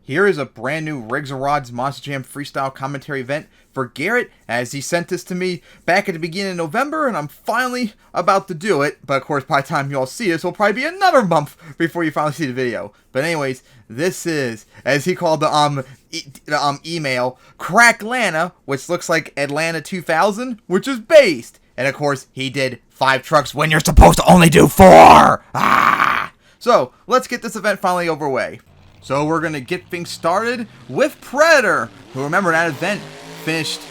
Here is a brand new Rigs and Rods Monster Jam Freestyle Commentary event for Garrett, as he sent this to me back at the beginning of November, and I'm finally about to do it. But of course, by the time you all see this, it'll probably be another month before you finally see the video. But anyways, this is, as he called the email, Cracklanta, which looks like Atlanta 2000, which is based. And of course, he did 5 trucks when you're supposed to only do 4! So, let's get this event finally overway. So we're going to get things started with Predator, who, remember, that event finished,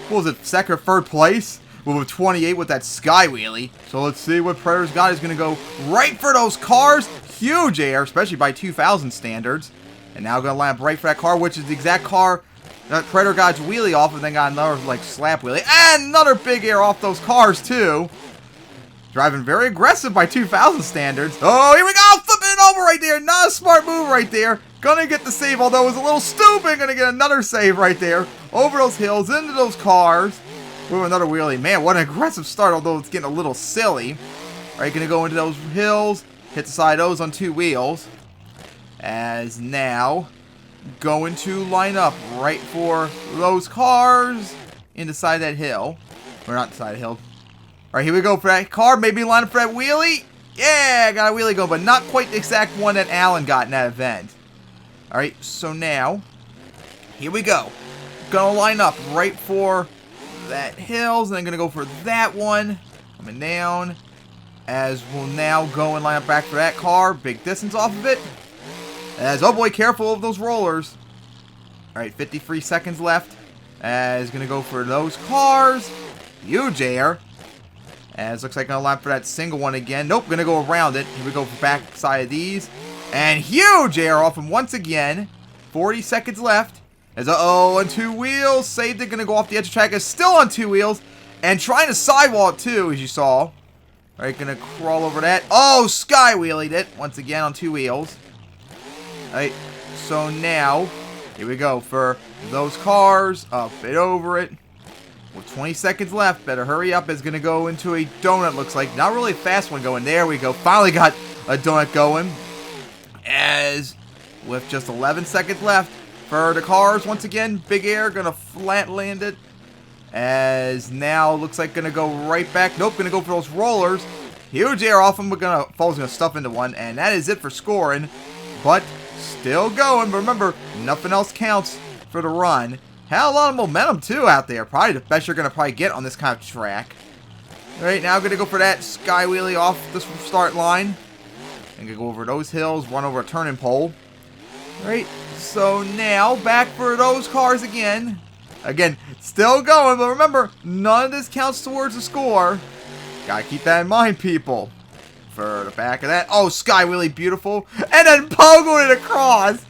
what was it, second or third place? With 28 with that Sky Wheelie. So let's see what Predator's got. He's going to go right for those cars. Huge air, especially by 2000 standards. And now going to line up right for that car, which is the exact car that Predator got his wheelie off, and then got another, like, slap wheelie. And another big air off those cars, too. Driving very aggressive by 2000 standards. Oh, here we go! Flipping it over right there. Not a smart move right there. Gonna get the save, although it was a little stupid. Gonna get another save right there. Over those hills, into those cars. With another wheelie. Man, what an aggressive start, although it's getting a little silly. Alright, gonna go into those hills. Hit the side of those on 2 wheels. As now, going to line up right for those cars. In the side of that hill. Or not the side of the hill. Alright, here we go for that car. Maybe line up for that wheelie. Yeah, got a wheelie going, but not quite the exact one that Alan got in that event. Alright, so now, here we go. Gonna line up right for that hills, and then gonna go for that one. Coming down. As we'll now go and line up back for that car. Big distance off of it. As, oh boy, careful of those rollers. Alright, 53 seconds left. As gonna go for those cars. Huge air. As looks like gonna line up for that single one again. Nope, gonna go around it. Here we go for back side of these. And huge air off him once again. 40 seconds left. As on 2 wheels. Saved it, gonna go off the edge of the track. Is still on 2 wheels. And trying to sidewall it too, as you saw. Alright, gonna crawl over that. Oh, Sky Wheelied it. Once again on 2 wheels. Alright, so now, here we go for those cars. Up and over it. With 20 seconds left, better hurry up. It's going to go into a donut, looks like. Not really a fast one going. There we go. Finally got a donut going. As with just 11 seconds left for the cars, once again, big air, going to flat land it. As now looks like going to go right back. Nope, going to go for those rollers. Huge air off them. We're going to stuff into one. And that is it for scoring. But still going. But remember, nothing else counts for the run. Had a lot of momentum, too, out there. Probably the best you're going to probably get on this kind of track. Alright, now I'm going to go for that Sky Wheelie off this start line. I'm going to go over those hills, run over a turning pole. Alright, so now back for those cars again. Again, still going, but remember, none of this counts towards the score. Gotta keep that in mind, people. For the back of that. Oh, Sky Wheelie, beautiful. And then pogoed it across.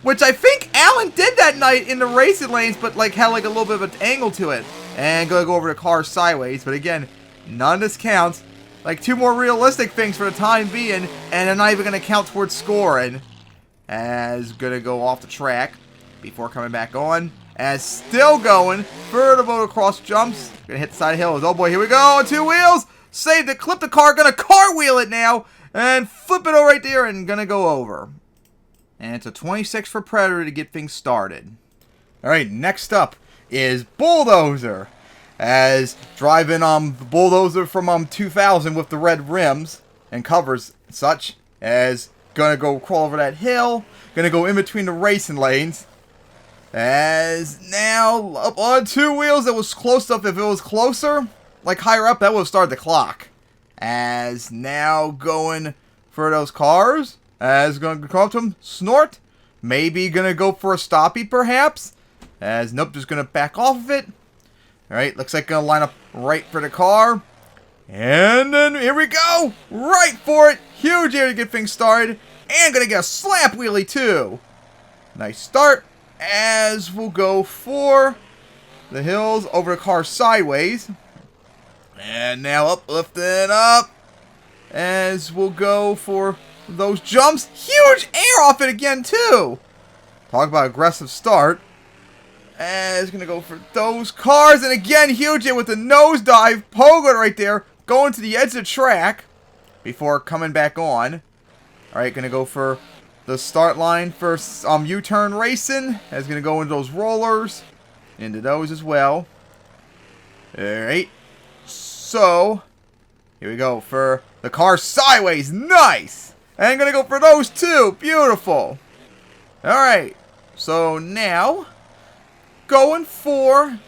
Which I think Alan did that night in the racing lanes, but like had like a little bit of an angle to it. And gonna go over the car sideways. But again, none of this counts. Like 2 more realistic things for the time being, and they're not even gonna count towards scoring. As gonna go off the track before coming back on. As still going for the motocross jumps. Gonna hit the side of the hill. Oh boy, here we go on 2 wheels. Saved it, clip the car, gonna cartwheel it now. And flip it over right there and gonna go over. And it's a 26 for Predator to get things started. Alright, next up is Bulldozer. As driving the Bulldozer from 2000 with the red rims and covers and such. As gonna go crawl over that hill. Gonna go in between the racing lanes. As now up on 2 wheels. It was close enough. If it was closer, like higher up, that would have started the clock. As now going for those cars. As going to come up to him, snort. Maybe going to go for a stoppie, perhaps. As nope, just going to back off of it. Alright, looks like going to line up right for the car. And then here we go. Right for it. Huge air to get things started. And going to get a slap wheelie, too. Nice start. As we'll go for the hills over the car sideways. And now uplifting up. As we'll go for those jumps. Huge air off it again, too. Talk about aggressive start. And it's going to go for those cars. And again, huge air with the nosedive. Pogo right there. Going to the edge of the track. Before coming back on. Alright, going to go for the start line for U-turn racing. That's going to go into those rollers. Into those as well. Alright. So, here we go for the car sideways. Nice! And going to go for those two. Beautiful. Alright. So now, going for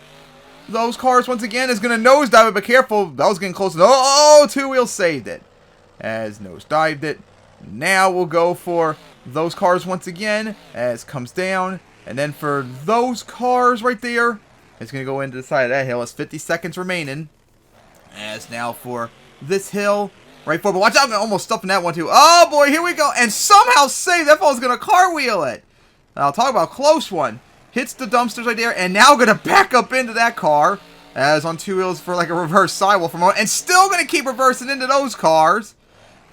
those cars once again is going to nosedive it, but careful. That was getting close. Oh, two wheels saved it. As nosedived it. Now we'll go for those cars once again as comes down. And then for those cars right there, it's going to go into the side of that hill. It's 50 seconds remaining. As now for this hill right forward. But watch out, I'm almost stuffing that one too. Oh boy, here we go. And somehow save. That fellow's going to cartwheel it. I'll talk about a close one. Hits the dumpsters right there. And now going to back up into that car. As on two wheels for like a reverse sidewall for a moment. And still going to keep reversing into those cars.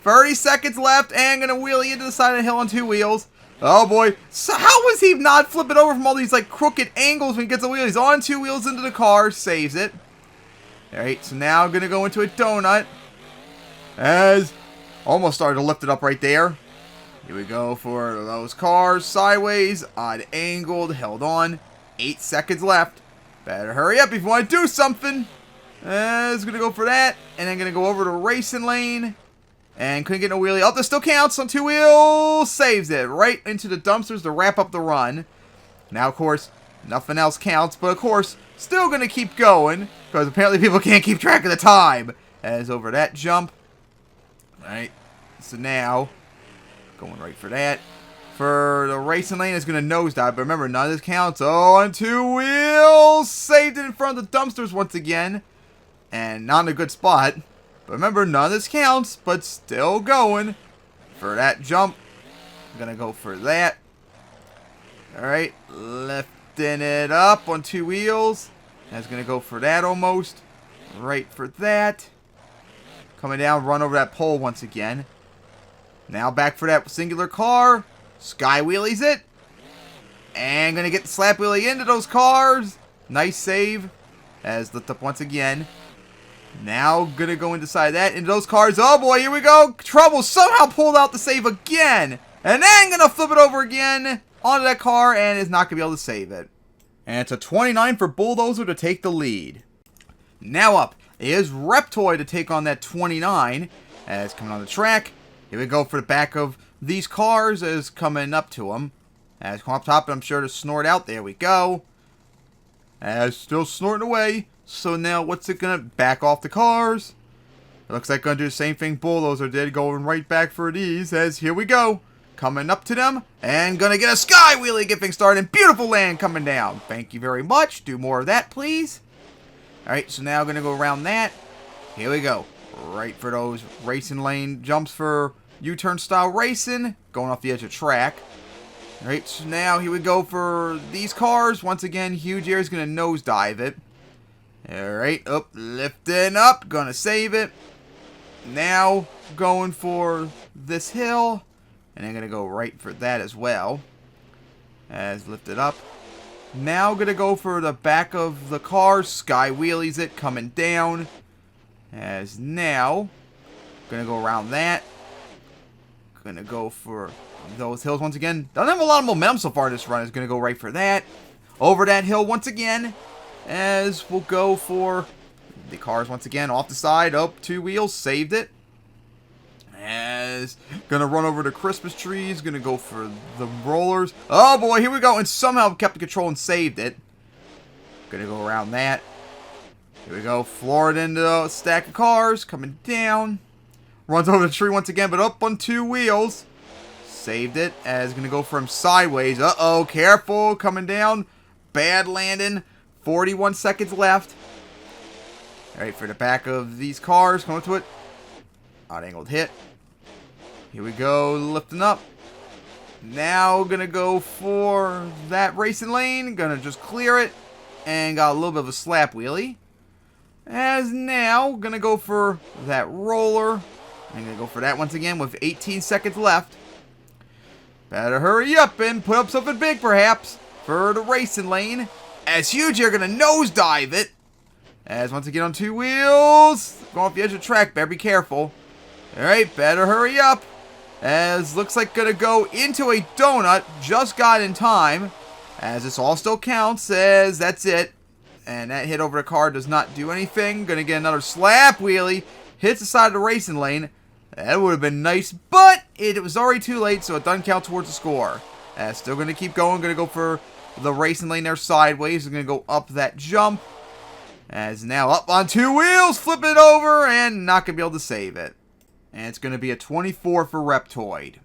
30 seconds left. And going to wheelie into the side of the hill on two wheels. Oh boy. So how was he not flipping over from all these like crooked angles when he gets a wheel? He's on two wheels into the car. Saves it. Alright, so now going to go into a donut. As almost started to lift it up right there. Here we go for those cars. Sideways. Odd angled. Held on. 8 seconds left. Better hurry up if you want to do something. As going to go for that. And then going to go over to racing lane. And couldn't get no wheelie. Oh, this still counts on two wheels. Saves it right into the dumpsters to wrap up the run. Now, of course, nothing else counts. But, of course, still going to keep going. Because apparently people can't keep track of the time. As over that jump. Alright. So now, going right for that. For the racing lane, it's going to nosedive. But remember, none of this counts. Oh, on two wheels. Saved it in front of the dumpsters once again. And not in a good spot. But remember, none of this counts, but still going for that jump. I'm going to go for that. Alright, lifting it up on two wheels. That's going to go for that almost. Right for that. Coming down, run over that pole once again. Now back for that singular car. Sky wheelies it. And going to get the slap wheelie into those cars. Nice save. As lift up once again. Now, gonna go inside that, into those cars. Oh boy, here we go. Trouble somehow pulled out the save again. And then gonna flip it over again onto that car and is not gonna be able to save it. And it's a 29 for Bulldozer to take the lead. Now up is Reptoy to take on that 29 as coming on the track. Here we go for the back of these cars as coming up to him. As come up top, I'm sure to snort out. There we go. As still snorting away. So now, what's it going to back off the cars? It looks like going to do the same thing Bulldozer did, going right back for these, as here we go. Coming up to them, and going to get a sky wheelie, get things started, and beautiful land coming down. Thank you very much. Do more of that, please. Alright, so now going to go around that. Here we go. Right for those racing lane jumps for U-turn style racing, going off the edge of track. Alright, so now here we go for these cars. Once again, huge air is going to nosedive it. Alright, up, lifting up, gonna save it. Now, going for this hill. And I'm gonna go right for that as well. As lifted up. Now, gonna go for the back of the car. Sky wheelies it, coming down. As now, gonna go around that. Gonna go for those hills once again. Doesn't have a lot of momentum so far this run. Is gonna go right for that. Over that hill once again. As we'll go for the cars once again off the side, up two wheels, saved it. As gonna run over the Christmas trees, gonna go for the rollers. Oh boy, here we go, and somehow kept the control and saved it. Gonna go around that. Here we go, floor it into a stack of cars, coming down. Runs over the tree once again, but up on two wheels. Saved it, as gonna go for him sideways. Uh-oh, careful, coming down. Bad landing. 41 seconds left. Alright, for the back of these cars, coming to it. Odd angled hit. Here we go, lifting up. Now, gonna go for that racing lane. Gonna just clear it. And got a little bit of a slap wheelie. As now, gonna go for that roller. I'm gonna go for that once again with 18 seconds left. Better hurry up and put up something big, perhaps, for the racing lane. As huge here, gonna nosedive it. As once again on two wheels. Going off the edge of the track, better be careful. Alright, better hurry up. As looks like gonna go into a donut. Just got in time. As this all still counts, as that's it. And that hit over the car does not do anything. Gonna get another slap wheelie. Hits the side of the racing lane. That would have been nice, but it was already too late, so it doesn't count towards the score. Still gonna keep going. Gonna go for the racing lane there sideways. Gonna go up that jump. As now up on two wheels. Flip it over and not gonna be able to save it. And it's gonna be a 24 for Reptoid.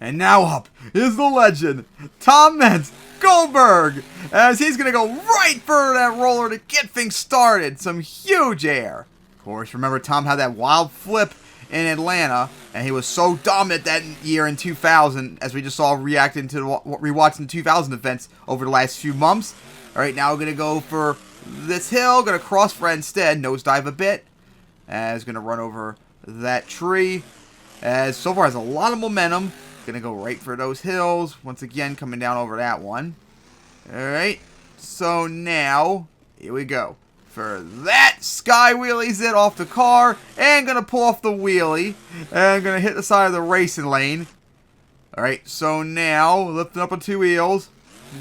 And now up is the legend, Tom Mentz Goldberg, as he's going to go right for that roller to get things started. Some huge air. Of course, remember Tom had that wild flip in Atlanta, and he was so dominant that year in 2000, as we just saw rewatching the 2000 events over the last few months. All right, now we're going to go for this hill. Going to cross for instead, nosedive a bit. As going to run over that tree. As so far has a lot of momentum. Gonna go right for those hills. Once again, coming down over that one. Alright. So now, here we go. For that, sky wheelies it off the car. And gonna pull off the wheelie. And gonna hit the side of the racing lane. Alright, so now, lifting up on two wheels.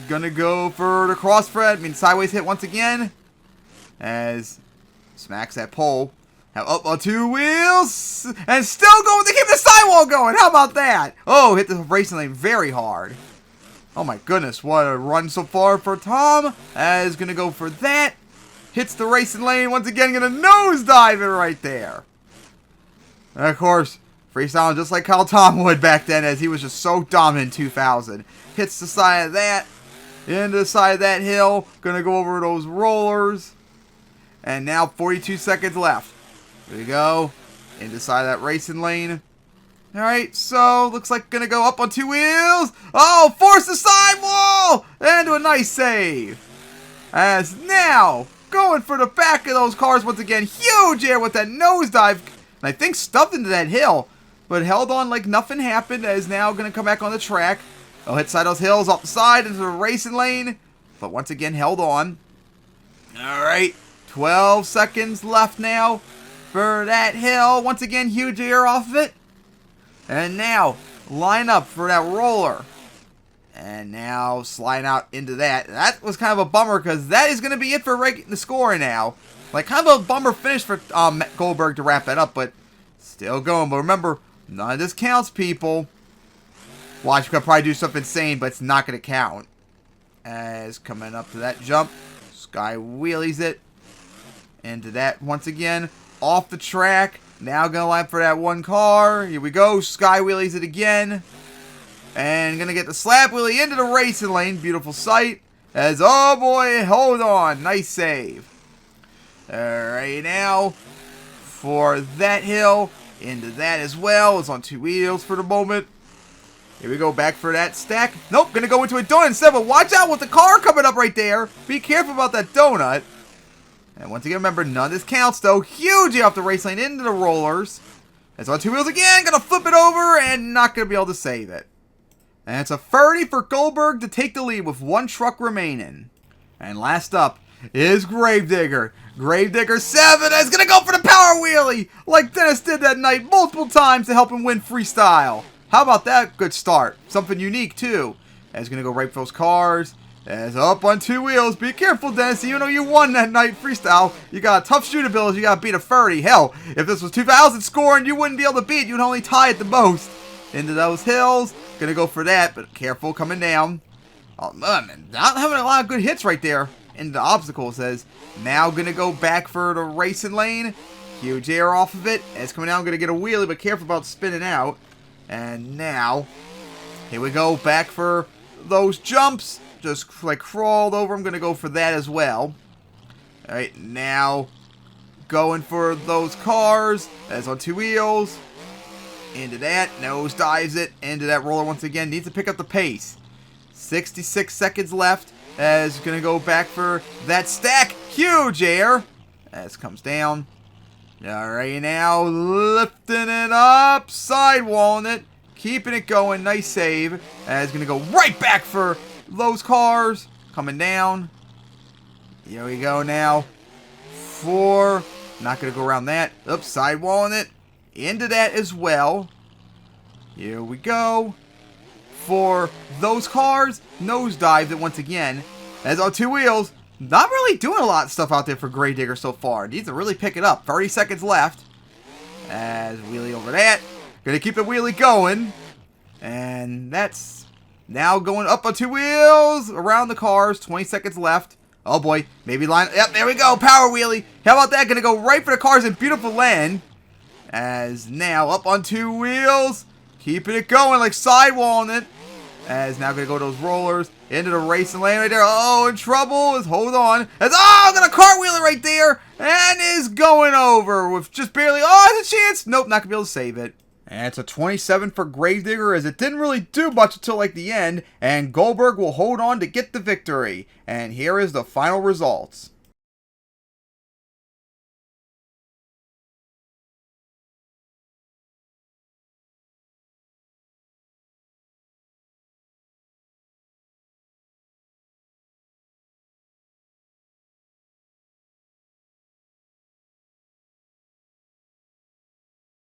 Gonna go for the crossfred. Sideways hit once again. As smacks that pole. Now up on two wheels, and still going to keep the sidewall going. How about that? Oh, hit the racing lane very hard. Oh my goodness, what a run so far for Tom. As going to go for that. Hits the racing lane once again, going to nosedive it right there. And of course, freestyle just like how Tom would back then, as he was just so dominant in 2000. Hits the side of that, into the side of that hill. Going to go over those rollers. And now 42 seconds left. There we go. Into the side of that racing lane. Alright, so looks like gonna go up on two wheels. Oh, force the sidewall! And do a nice save. As now, going for the back of those cars once again. Huge air with that nosedive. And I think stuffed into that hill. But held on like nothing happened. As now gonna come back on the track. Oh, hit side of those hills off the side into the racing lane. But once again, held on. Alright, 12 seconds left now. For that hill. Once again, huge air off of it. And now, line up for that roller. And now, slide out into that. That was kind of a bummer, because that is going to be it for the score now. Like, kind of a bummer finish for Goldberg to wrap that up, but still going. But remember, none of this counts, people. Watch, you could probably do something insane, but it's not going to count. As coming up to that jump, sky wheelies it. Into that once again. Off the track. Now gonna line for that one car. Here we go. Sky wheelies it again. And gonna get the slap wheelie into the racing lane. Beautiful sight. As, oh boy, hold on. Nice save. Alright, now for that hill. Into that as well. It's on two wheels for the moment. Here we go. Back for that stack. Nope. Gonna go into a donut instead. But watch out with the car coming up right there. Be careful about that donut. And once again, remember, none of this counts, though. Huge off the race lane into the rollers. It's on two wheels again. Gonna flip it over and not gonna be able to save it. And it's a 30 for Goldberg to take the lead with one truck remaining. And last up is Gravedigger. Gravedigger 7 is gonna go for the power wheelie, like Dennis did that night multiple times to help him win freestyle. How about that good start? Something unique, too. And he's gonna go right for those cars. As up on two wheels. Be careful, Dennis. Even though you won that night freestyle, you got a tough shootability. You got to beat a 30. Hell, if this was 2000 scoring, you wouldn't be able to beat. You'd only tie at the most. Into those hills. Gonna go for that, but careful coming down. Oh, man. Not having a lot of good hits right there. Into the obstacle, says. Now gonna go back for the racing lane. Huge air off of it. As coming down, gonna get a wheelie, but careful about spinning out. And now, here we go. Back for those jumps. Just like crawled over. I'm going to go for that as well. Alright, now going for those cars. That's on two wheels. Into that. Nose dives it. Into that roller once again. Needs to pick up the pace. 66 seconds left. As going to go back for that stack. Huge air. As comes down. Alright, now lifting it up. Sidewalling it. Keeping it going. Nice save. As going to go right back for those cars coming down. Here we go now. 4. Not going to go around that. Oops, sidewalling it. Into that as well. Here we go. For those cars, nosedive it once again. As on two wheels, not really doing a lot of stuff out there for Gravedigger so far. Needs to really pick it up. 30 seconds left. As wheelie over that. Gonna keep the wheelie going. And that's now going up on two wheels around the cars. 20 seconds left. Oh boy, maybe line. Yep, there we go. Power wheelie. How about that? Gonna go right for the cars in beautiful land. As now up on two wheels. Keeping it going like sidewalling it. As now gonna go to those rollers. Into the racing lane right there. Oh, in trouble. Hold on. As gonna cartwheel it right there. And is going over with just barely. Oh, it's a chance. Nope, not gonna be able to save it. And it's a 27 for Gravedigger, as it didn't really do much until like the end. And Goldberg will hold on to get the victory. And here is the final results.